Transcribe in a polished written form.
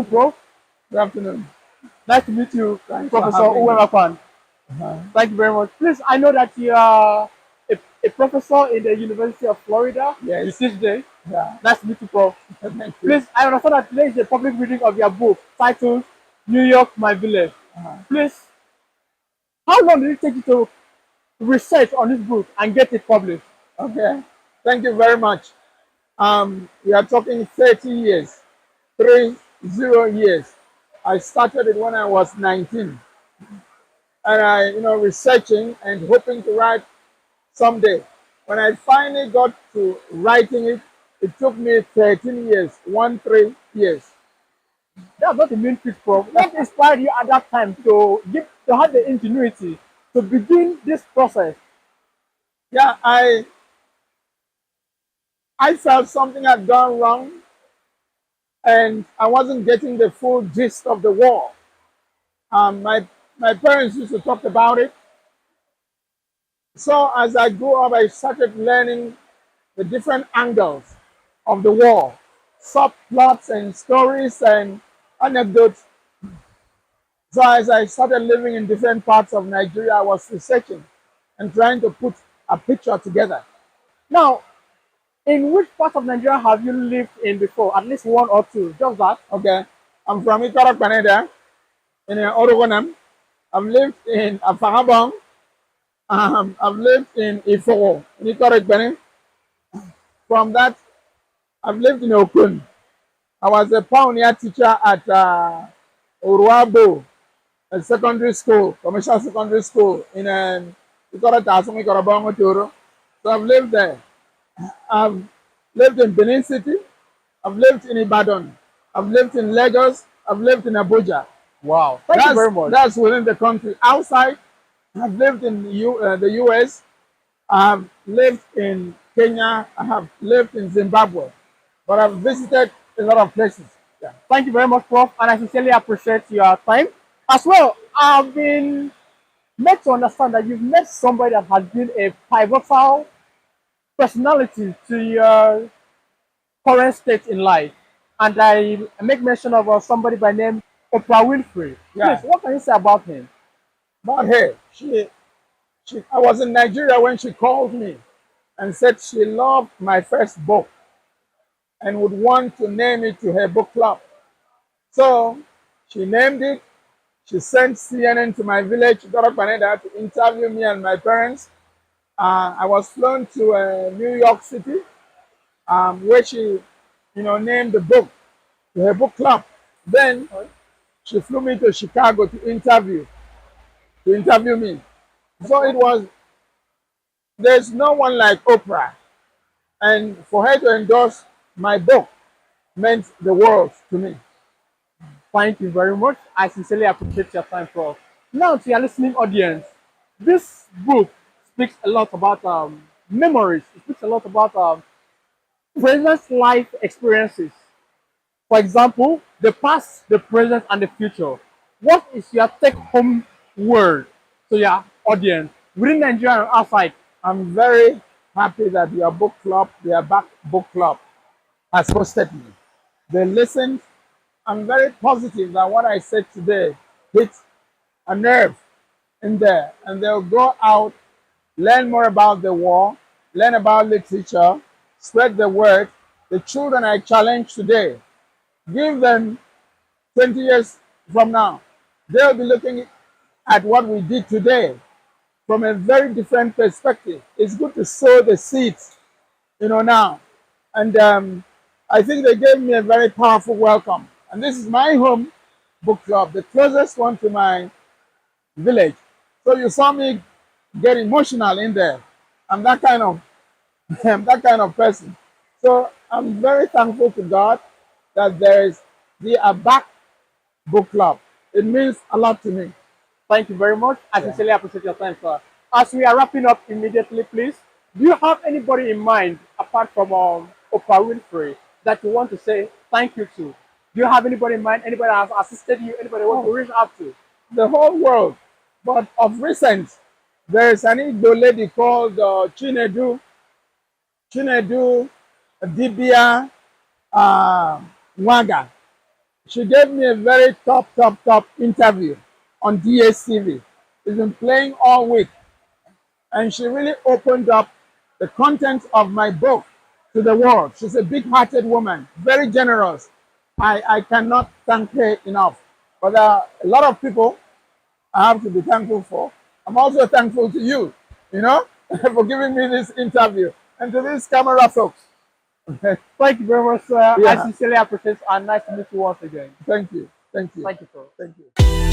Prof. Good afternoon. Nice to meet you, Thanks for Professor having Uwem me. Akpan. Uh-huh. Thank you very much. Please, I know that you are a professor in the University of Florida. You Yes. teach there. Yeah. Nice to meet you, Prof. Thank you. Please, I understand that today is a public reading of your book titled New York, My Village. Uh-huh. Please, how long did it take you to research on this book and get it published? Okay. Thank you very much. We are talking 30 years, 30 years. I started it when I was 19, and researching and hoping to write someday. When I finally got to writing it, it took me 13 years, 13 years. That's not the main pitch, Prof. What inspired you at that time to have the ingenuity to begin this process? Yeah, I felt something had gone wrong and I wasn't getting the full gist of the war. My parents used to talk about it. So as I grew up, I started learning the different angles of the war, subplots and stories and anecdotes. So as I started living in different parts of Nigeria, I was researching and trying to put a picture together. Now, in which part of Nigeria have you lived in before? At least one or two. Just that. Okay, I'm from Ikoro, Canada, in Orogonam. I've lived in Afahambong. I've lived in Ifo, in Ikoro. From that, I've lived in Okun. I was a pioneer teacher at Uruabo, a secondary school, commercial secondary school in Ikoro Tasum, Ikoro Bongo Toro. So I've lived there. I've lived in Benin City. I've lived in Ibadan. I've lived in Lagos. I've lived in Abuja. Wow. Thank you very much. That's within the country. Outside, I've lived in the US. I have lived in Kenya. I have lived in Zimbabwe. But I've visited a lot of places. Yeah. Thank you very much, Prof. And I sincerely appreciate your time. As well, I've been made to understand that you've met somebody that has been a pivotal personality to your current state in life. And I make mention of somebody by name Oprah Winfrey. Yeah. Please, what can you say about him? About her, I was in Nigeria when she called me and said she loved my first book and would want to name it to her book club. So she named it. She sent CNN to my village, Canada, to interview me and my parents. I was flown to New York City, where she, named the book to her book club. Then she flew me to Chicago to interview me. So it was, there's no one like Oprah. And for her to endorse my book meant the world to me. Thank you very much. I sincerely appreciate your time, Prof. Now, to your listening audience, this book speaks a lot about memories. It speaks a lot about present life experiences. For example, the past, the present, and the future. What is your take-home word to your audience within Nigeria and outside? I'm very happy that your book club, their back book club, has hosted me. They listened. I'm very positive that what I said today hit a nerve in there, and they'll go out, learn more about the war, learn about literature, spread the word. The children I challenge today, give them 20 years from now, they'll be looking at what we did today from a very different perspective. It's good to sow the seeds, now. And I think they gave me a very powerful welcome. And this is my home book club, the closest one to my village. So you saw me get emotional in there. I'm that kind of I'm that kind of person. So I'm very thankful to God that there is the Abak book club. It means a lot to me. Thank you very much. I sincerely appreciate your time, sir. As we are wrapping up immediately, please, do you have anybody in mind apart from Oprah Winfrey that you want to say thank you to? Do you have anybody in mind? Anybody that has assisted you? Anybody you want to reach out to? The whole world. But of recent, there is an Igbo lady called Chinedu Dibia Waga. She gave me a very top interview on DSTV. She's been playing all week, and she really opened up the content of my book to the world. She's a big-hearted woman, very generous. I cannot thank her enough. But there are a lot of people I have to be thankful for. I'm also thankful to you, you know, for giving me this interview, and to these camera folks. Thank you very much, sir. I Yeah, sincerely appreciate it, and nice to meet you once again. thank you, thank you, Thank you, sir. thank you.